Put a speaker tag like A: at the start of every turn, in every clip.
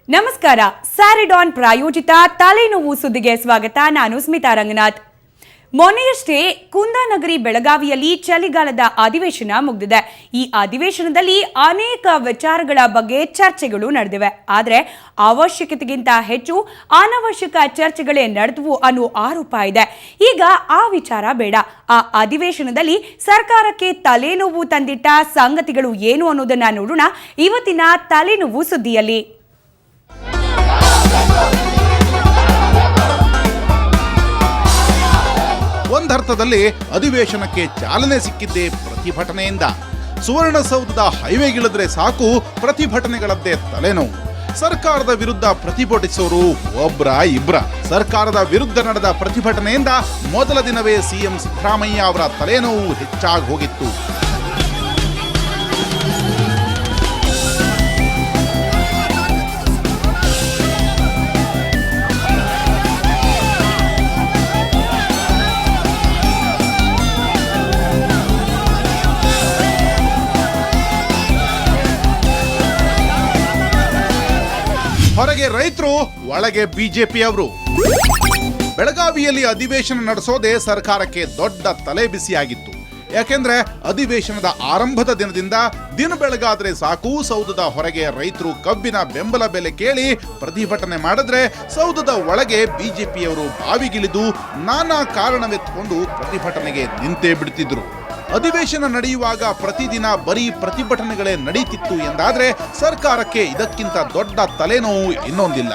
A: ನಮಸ್ಕಾರ. ಸ್ಯಾರಿಡಾನ್ ಪ್ರಾಯೋಜಿತ ತಲೆನೋವು ಸುದ್ದಿಗೆ ಸ್ವಾಗತ. ನಾನು ಸ್ಮಿತಾ ರಂಗನಾಥ್. ಮೊನ್ನೆಯಷ್ಟೇ ಕುಂದಾನಗರಿ ಬೆಳಗಾವಿಯಲ್ಲಿ ಚಳಿಗಾಲದ ಅಧಿವೇಶನ ಮುಗಿದಿದೆ. ಈ ಅಧಿವೇಶನದಲ್ಲಿ ಅನೇಕ ವಿಚಾರಗಳ ಬಗ್ಗೆ ಚರ್ಚೆಗಳು ನಡೆದಿವೆ. ಆದರೆ ಅವಶ್ಯಕತೆಗಿಂತ ಹೆಚ್ಚು ಅನವಶ್ಯಕ ಚರ್ಚೆಗಳೇ ನಡೆದವು ಅನ್ನೋ ಆರೋಪ ಇದೆ. ಈಗ ಆ ವಿಚಾರ ಬೇಡ. ಆ ಅಧಿವೇಶನದಲ್ಲಿ ಸರ್ಕಾರಕ್ಕೆ ತಲೆನೋವು ತಂದಿಟ್ಟ ಸಂಗತಿಗಳು ಏನು ಅನ್ನೋದನ್ನ ನೋಡೋಣ ಇವತ್ತಿನ ತಲೆನೋವು ಸುದ್ದಿಯಲ್ಲಿ.
B: ಒಂದರ್ಥದಲ್ಲಿ ಅಧಿವೇಶನಕ್ಕೆ ಚಾಲನೆ ಸಿಕ್ಕಿದ್ದೇ ಪ್ರತಿಭಟನೆಯಿಂದ. ಸುವರ್ಣಸೌಧದ ಹೈವೇಗಿಳಿದ್ರೆ ಸಾಕು ಪ್ರತಿಭಟನೆಗಳದ್ದೇ ತಲೆನೋವು. ಸರ್ಕಾರದ ವಿರುದ್ಧ ಪ್ರತಿಭಟಿಸೋರು ಒಬ್ರ ಇಬ್ರ. ಸರ್ಕಾರದ ವಿರುದ್ಧ ನಡೆದ ಪ್ರತಿಭಟನೆಯಿಂದ ಮೊದಲ ದಿನವೇ ಸಿಎಂ ಸಿದ್ದರಾಮಯ್ಯ ಅವರ ತಲೆನೋವು ಹೆಚ್ಚಾಗಿ ಹೋಗಿತ್ತು. ಹೊರಗೆ ರೈತರು, ಒಳಗೆ ಬಿಜೆಪಿ ಅವರು. ಬೆಳಗಾವಿಯಲ್ಲಿ ಅಧಿವೇಶನ ನಡೆಸೋದೇ ಸರ್ಕಾರಕ್ಕೆ ದೊಡ್ಡ ತಲೆ ಬಿಸಿಯಾಗಿತ್ತು. ಯಾಕೆಂದ್ರೆ ಅಧಿವೇಶನದ ಆರಂಭದ ದಿನದಿಂದ ದಿನ ಬೆಳಗಾದ್ರೆ ಸಾಕು ಸೌಧದ ಹೊರಗೆ ರೈತರು ಕಬ್ಬಿನ ಬೆಂಬಲ ಬೆಲೆ ಕೇಳಿ ಪ್ರತಿಭಟನೆ ಮಾಡಿದ್ರೆ ಸೌಧದ ಒಳಗೆ ಬಿಜೆಪಿಯವರು ಬಾವಿಗಿಳಿದು ನಾನಾ ಕಾರಣವೆತ್ಕೊಂಡು ಪ್ರತಿಭಟನೆಗೆ ನಿಂತೇ ಬಿಡ್ತಿದ್ರು. ಅಧಿವೇಶನ ನಡೆಯುವಾಗ ಪ್ರತಿದಿನ ಬರೀ ಪ್ರತಿಭಟನೆಗಳೇ ನಡೀತಿತ್ತು ಎಂದಾದ್ರೆ ಸರ್ಕಾರಕ್ಕೆ ಇದಕ್ಕಿಂತ ದೊಡ್ಡ ತಲೆನೋವು ಇನ್ನೊಂದಿಲ್ಲ.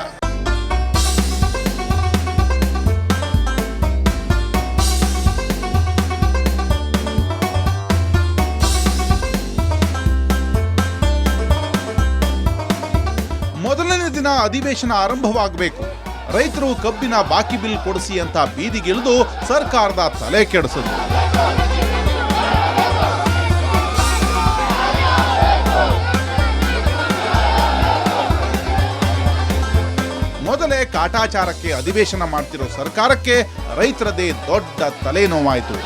B: ಮೊದಲನೇ ದಿನ ಅಧಿವೇಶನ ಆರಂಭವಾಗಬೇಕು. ರೈತರು ಕಬ್ಬಿನ ಬಾಕಿ ಬಿಲ್ ಕೊಡಿಸಿ ಅಂತ ಬೀದಿಗಿಳಿದು ಸರ್ಕಾರದ ತಲೆ ಕೆಡಿಸಿದ್ರು. ಮೊದಲೇ ಕಾಟಾಚಾರಕ್ಕೆ ಅಧಿವೇಶನ ಮಾಡ್ತಿರೋ ಸರ್ಕಾರಕ್ಕೆ ರೈತರದೇ ದೊಡ್ಡ ತಲೆನೋವಾಯಿತು.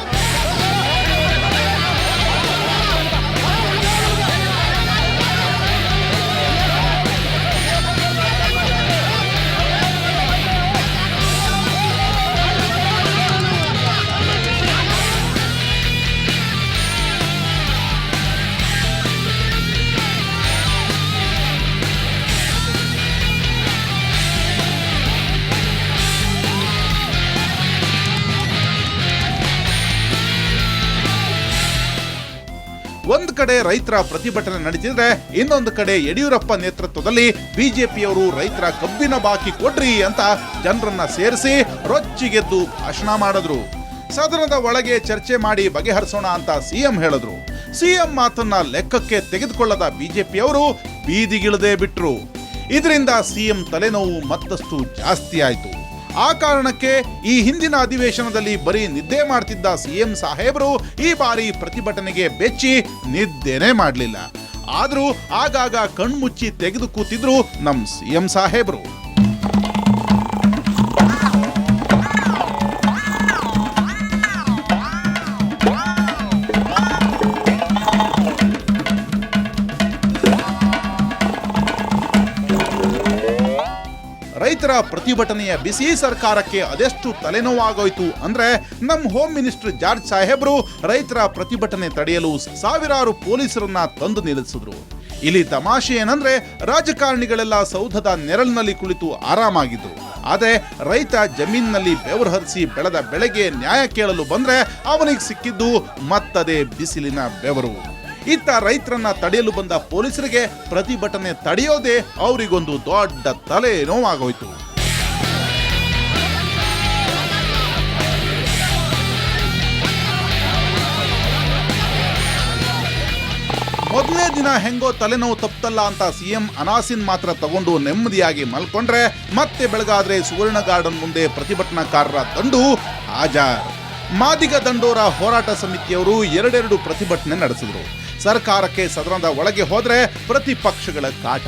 B: ಒಂದು ಕಡೆ ರೈತರ ಪ್ರತಿಭಟನೆ ನಡೆದಿದ್ರೆ ಇನ್ನೊಂದು ಕಡೆ ಯಡಿಯೂರಪ್ಪ ನೇತೃತ್ವದಲ್ಲಿ ಬಿಜೆಪಿಯವರು ರೈತರ ಕಬ್ಬಿನ ಬಾಕಿ ಕೊಡ್ರಿ ಅಂತ ಜನರನ್ನ ಸೇರಿಸಿ ರೊಚ್ಚಿಗೆದ್ದು ಭಾಷಣ ಮಾಡಿದ್ರು. ಸದನದ ಒಳಗೆ ಚರ್ಚೆ ಮಾಡಿ ಬಗೆಹರಿಸೋಣ ಅಂತ ಸಿಎಂ ಹೇಳಿದ್ರು. ಸಿಎಂ ಮಾತನ್ನ ಲೆಕ್ಕಕ್ಕೆ ತೆಗೆದುಕೊಳ್ಳದ ಬಿಜೆಪಿಯವರು ಬೀದಿಗಿಳದೆ ಬಿಟ್ರು. ಇದರಿಂದ ಸಿಎಂ ತಲೆನೋವು ಮತ್ತಷ್ಟು ಜಾಸ್ತಿ ಆಯ್ತು. ಆ ಕಾರಣಕ್ಕೆ ಈ ಹಿಂದಿನ ಅಧಿವೇಶನದಲ್ಲಿ ಬರೀ ನಿದ್ದೆ ಮಾಡ್ತಿದ್ದ ಸಿಎಂ ಸಾಹೇಬರು ಈ ಬಾರಿ ಪ್ರತಿಭಟನೆಗೆ ಬೆಚ್ಚಿ ನಿದ್ದೆನೇ ಮಾಡಲಿಲ್ಲ. ಆದ್ರೂ ಆಗಾಗ ಕಣ್ಮುಚ್ಚಿ ತೆಗೆದು ಕೂತಿದ್ರು ನಮ್ ಸಿಎಂ ಸಾಹೇಬರು. ರೈತರ ಪ್ರತಿಭಟನೆಯ ಬಿಸಿ ಸರ್ಕಾರಕ್ಕೆ ಅದೆಷ್ಟು ತಲೆನೋವಾಗೋಯ್ತು ಅಂದ್ರೆ ನಮ್ಮ ಹೋಮ್ ಮಿನಿಸ್ಟರ್ ಜಾರ್ಜ್ ಸಾಹೇಬ್ರು ರೈತರ ಪ್ರತಿಭಟನೆ ತಡೆಯಲು ಸಾವಿರಾರು ಪೊಲೀಸರನ್ನ ತಂದು ನಿಲ್ಲಿಸಿದ್ರು. ಇಲ್ಲಿ ತಮಾಷೆ ಏನಂದ್ರೆ ರಾಜಕಾರಣಿಗಳೆಲ್ಲ ಸೌಧದ ನೆರಳಿನಲ್ಲಿ ಕುಳಿತು ಆರಾಮಾಗಿದ್ರು. ಆದ್ರೆ ರೈತ ಜಮೀನಿನಲ್ಲಿ ಬೆವರು ಹರಿಸಿ ಬೆಳೆದ ಬೆಳೆಗೆ ನ್ಯಾಯ ಕೇಳಲು ಬಂದ್ರೆ ಅವನಿಗೆ ಸಿಕ್ಕಿದ್ದು ಮತ್ತದೇ ಬಿಸಿಲಿನ ಬೆವರು. ಇತ್ತ ರೈತರನ್ನ ತಡೆಯಲು ಬಂದ ಪೊಲೀಸರಿಗೆ ಪ್ರತಿಭಟನೆ ತಡೆಯೋದೇ ಅವರಿಗೊಂದು ದೊಡ್ಡ ತಲೆ ನೋವಾಗೋಯ್ತು. ಮೊದಲನೇ ದಿನ ಹೆಂಗೋ ತಲೆನೋವು ತಪ್ಪಲ್ಲ ಅಂತ ಸಿಎಂ ಅನಾಸಿನ್ ಮಾತ್ರ ತಗೊಂಡು ನೆಮ್ಮದಿಯಾಗಿ ಮಲ್ಕೊಂಡ್ರೆ ಮತ್ತೆ ಬೆಳಗಾದ್ರೆ ಸುವರ್ಣ ಗಾರ್ಡನ್ ಮುಂದೆ ಪ್ರತಿಭಟನಾಕಾರರ ದಂಡು ಹಾಜಾರ್. ಮಾದಿಗ ದಂಡೋರ ಹೋರಾಟ ಸಮಿತಿಯವರು ಎರಡೆರಡು ಪ್ರತಿಭಟನೆ ನಡೆಸಿದ್ರು. ಸರ್ಕಾರಕ್ಕೆ ಸದನದ ಒಳಗೆ ಹೋದ್ರೆ ಪ್ರತಿಪಕ್ಷಗಳ ಕಾಟ.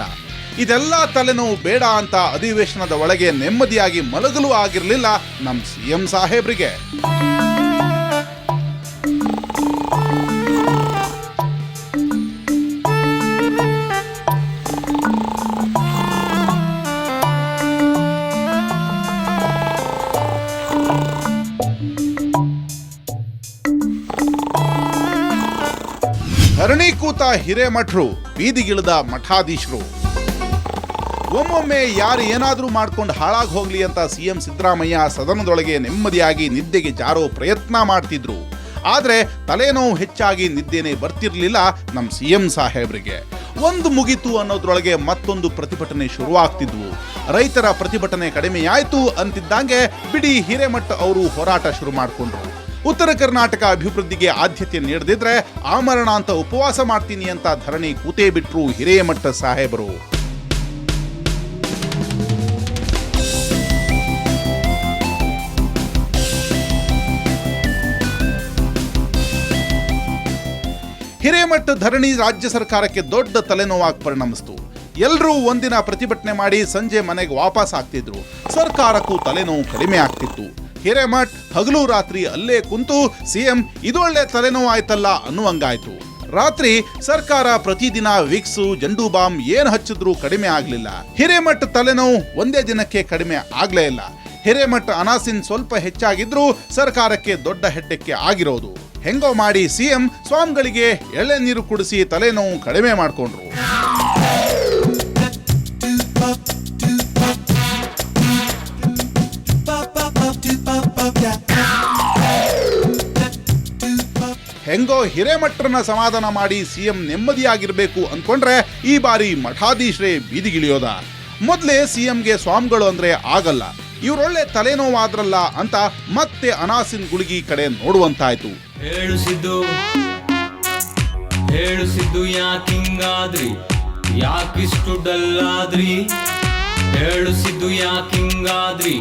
B: ಇದೆಲ್ಲ ತಲೆನೋವು ಬೇಡ ಅಂತ ಅಧಿವೇಶನದ ಒಳಗೆ ನೆಮ್ಮದಿಯಾಗಿ ಮಲಗಲು ಆಗಿರಲಿಲ್ಲ ನಮ್ಮ ಸಿಎಂ ಸಾಹೇಬ್ರಿಗೆ. ಕೂತ ಹಿರೇಮಠರು, ಬೀದಿಗಿಳಿದ ಮಠಾಧೀಶರು. ಒಮ್ಮೊಮ್ಮೆ ಯಾರು ಏನಾದರೂ ಮಾಡ್ಕೊಂಡು ಹಾಳಾಗಿ ಹೋಗ್ಲಿ ಅಂತ ಸಿಎಂ ಸಿದ್ದರಾಮಯ್ಯ ಸದನದೊಳಗೆ ನೆಮ್ಮದಿಯಾಗಿ ನಿದ್ದೆಗೆ ಜಾರೋ ಪ್ರಯತ್ನ ಮಾಡ್ತಿದ್ರು. ಆದ್ರೆ ತಲೆನೋವು ಹೆಚ್ಚಾಗಿ ನಿದ್ದೆನೇ ಬರ್ತಿರ್ಲಿಲ್ಲ ನಮ್ಮ ಸಿಎಂ ಸಾಹೇಬ್ರಿಗೆ. ಒಂದು ಮುಗಿತು ಅನ್ನೋದ್ರೊಳಗೆ ಮತ್ತೊಂದು ಪ್ರತಿಭಟನೆ ಶುರುವಾಗ್ತಿದ್ವು. ರೈತರ ಪ್ರತಿಭಟನೆ ಕಡಿಮೆಯಾಯ್ತು ಅಂತಿದ್ದಂಗೆ ಬಿಡಿ ಹಿರೇಮಠ ಅವರು ಹೋರಾಟ ಶುರು ಮಾಡಿಕೊಂಡ್ರು. ಉತ್ತರ ಕರ್ನಾಟಕ ಅಭಿವೃದ್ಧಿಗೆ ಆದ್ಯತೆ ನೀಡದಿದ್ರೆ ಆಮರಣ ಅಂತ ಉಪವಾಸ ಮಾಡ್ತೀನಿ ಅಂತ ಧರಣಿ ಕೂತೇ ಬಿಟ್ರು ಹಿರೇಮಠ ಸಾಹೇಬರು. ಹಿರೇಮಠ ಧರಣಿ ರಾಜ್ಯ ಸರ್ಕಾರಕ್ಕೆ ದೊಡ್ಡ ತಲೆನೋವಾಗಿ ಪರಿಣಮಿಸಿತು. ಎಲ್ಲರೂ ಒಂದಿನ ಪ್ರತಿಭಟನೆ ಮಾಡಿ ಸಂಜೆ ಮನೆಗೆ ವಾಪಸ್ ಆಗ್ತಿದ್ರು. ಸರ್ಕಾರಕ್ಕೂ ತಲೆನೋವು ಕಡಿಮೆ ಆಗ್ತಿತ್ತು. ಹಿರೇಮಠ್ ಹಗಲು ರಾತ್ರಿ ಅಲ್ಲೇ ಕುಂತು ಸಿಎಂ ಇದೊಳ್ಳೆ ತಲೆನೋವು ಆಯ್ತಲ್ಲ ಅನ್ನುವಂಗಾಯ್ತು. ರಾತ್ರಿ ಸರ್ಕಾರ ಪ್ರತಿದಿನ ವಿಕ್ಸು, ಜಂಡು ಬಾಂಬ್ ಏನ್ ಹಚ್ಚಿದ್ರೂ ಕಡಿಮೆ ಆಗ್ಲಿಲ್ಲ. ಹಿರೇಮಠ ತಲೆನೋವು ಒಂದೇ ದಿನಕ್ಕೆ ಕಡಿಮೆ ಆಗ್ಲೇ ಇಲ್ಲ. ಹಿರೇಮಠ ಅನಾಸಿನ್ ಸ್ವಲ್ಪ ಹೆಚ್ಚಾಗಿದ್ರೂ ಸರ್ಕಾರಕ್ಕೆ ದೊಡ್ಡ ಹೆಡ್ಡಕ್ಕೆ ಆಗಿರೋದು. ಹೆಂಗೋ ಮಾಡಿ ಸಿಎಂ ಸ್ವಾಮಿಗಳಿಗೆ ಎಳೆ ನೀರು ಕುಡಿಸಿ ತಲೆನೋವು ಕಡಿಮೆ ಮಾಡಿಕೊಂಡ್ರು. ಹೆಂಗೋ ಹಿರೇಮಠರನ್ನ ಸಮಾಧಾನ ಮಾಡಿ ಸಿಎಂ ನೆಮ್ಮದಿಯಾಗಿರ್ಬೇಕು ಅಂದ್ಕೊಂಡ್ರೆ ಈ ಬಾರಿ ಮಠಾಧೀಶರೇ ಬೀದಿಗಿಳಿಯೋದ. ಮೊದಲೇ ಸಿಎಂಗೆ ಸ್ವಾಮಿಗಳು ಅಂದ್ರೆ ಆಗಲ್ಲ, ಇವ್ರೊಳ್ಳೆ ತಲೆನೋವಾದ್ರಲ್ಲ ಅಂತ ಮತ್ತೆ ಅನಾಸಿನ್ ಗುಳಿಗಿ ಕಡೆ ನೋಡುವಂತಾಯ್ತು.
C: ಹೇಳು ಸಿದ್ದು ಯಾಕಿಂಗಾದ್ರಿ, ಯಾಕಿಷ್ಟು ಡಲ್ಲಾದ್ರಿ, ಹೇಳು ಸಿದ್ದು ಯಾಕಿಂಗಾದ್ರಿ,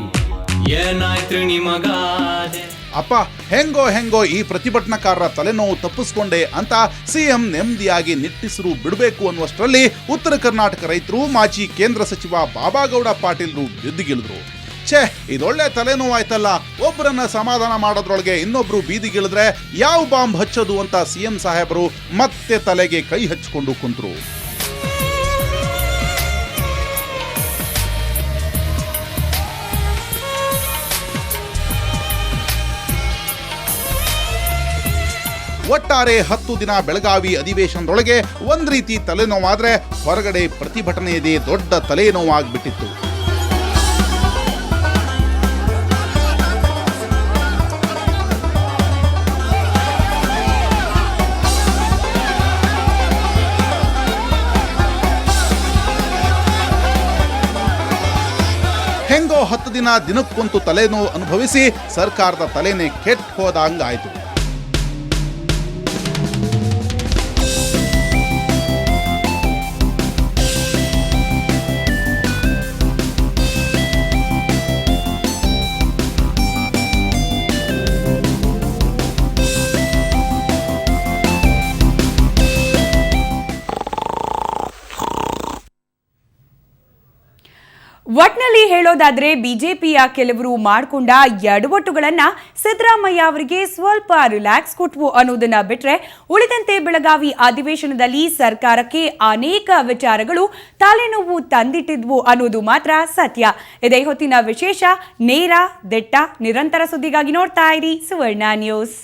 C: ಏನಾಯ್ತ್ರಿ ನಿಮಗಾದೆ.
B: ಅಪ್ಪ ಹೆಂಗೋ ಈ ಪ್ರತಿಭಟನಾಕಾರರ ತಲೆನೋವು ತಪ್ಪಿಸ್ಕೊಂಡೆ ಅಂತ ಸಿಎಂ ನೆಮ್ಮದಿಯಾಗಿ ನಿಟ್ಟಿಸಿರು ಬಿಡಬೇಕು ಅನ್ನುವಷ್ಟರಲ್ಲಿ ಉತ್ತರ ಕರ್ನಾಟಕ ರೈತರು ಮಾಜಿ ಕೇಂದ್ರ ಸಚಿವ ಬಾಬಾಗೌಡ ಪಾಟೀಲ್ರು ಬೀದಿಗಿಳಿದ್ರು. ಇದೊಳ್ಳೆ ತಲೆನೋವು ಆಯ್ತಲ್ಲ, ಒಬ್ಬರನ್ನ ಸಮಾಧಾನ ಮಾಡೋದ್ರೊಳಗೆ ಇನ್ನೊಬ್ರು ಬೀದಿಗಿಳಿದ್ರೆ ಯಾವ ಬಾಂಬ್ ಹಚ್ಚೋದು ಅಂತ ಸಿಎಂ ಸಾಹೇಬರು ಮತ್ತೆ ತಲೆಗೆ ಕೈ ಹಚ್ಚಿಕೊಂಡು ಕುಂತ್ರು. ಒಟ್ಟಾರೆ 10 ದಿನ ಬೆಳಗಾವಿ ಅಧಿವೇಶನದೊಳಗೆ ಒಂದ್ ರೀತಿ ತಲೆನೋವಾದ್ರೆ ಹೊರಗಡೆ ಪ್ರತಿಭಟನೆಯದೇ ದೊಡ್ಡ ತಲೆನೋವಾಗ್ಬಿಟ್ಟಿತ್ತು. ಹೆಂಗೋ 10 ದಿನ ದಿನಕ್ಕೊಂದು ತಲೆನೋವು ಅನುಭವಿಸಿ ಸರ್ಕಾರದ ತಲೆನೇ ಕೆಟ್ಟ ಹೋದಂಗಾಯ್ತು.
A: ಒಟ್ನಲ್ಲಿ ಹೇಳೋದಾದ್ರೆ ಬಿಜೆಪಿಯ ಕೆಲವರು ಮಾಡಿಕೊಂಡ ಎಡವಟ್ಟುಗಳನ್ನ ಸಿದ್ದರಾಮಯ್ಯ ಅವರಿಗೆ ಸ್ವಲ್ಪ ರಿಲ್ಯಾಕ್ಸ್ ಕೊಟ್ವು ಅನ್ನೋದನ್ನ ಬಿಟ್ರೆ ಉಳಿದಂತೆ ಬೆಳಗಾವಿ ಅಧಿವೇಶನದಲ್ಲಿ ಸರ್ಕಾರಕ್ಕೆ ಅನೇಕ ವಿಚಾರಗಳು ತಲೆನೋವು ತಂದಿಟ್ಟಿದ್ವು ಅನ್ನೋದು ಮಾತ್ರ ಸತ್ಯ. ಇದೇ ಹೊತ್ತಿನ ವಿಶೇಷ. ನೇರ, ದಿಟ್ಟ, ನಿರಂತರ ಸುದ್ದಿಗಾಗಿ ನೋಡ್ತಾ ಇರಿ ಸುವರ್ಣ ನ್ಯೂಸ್.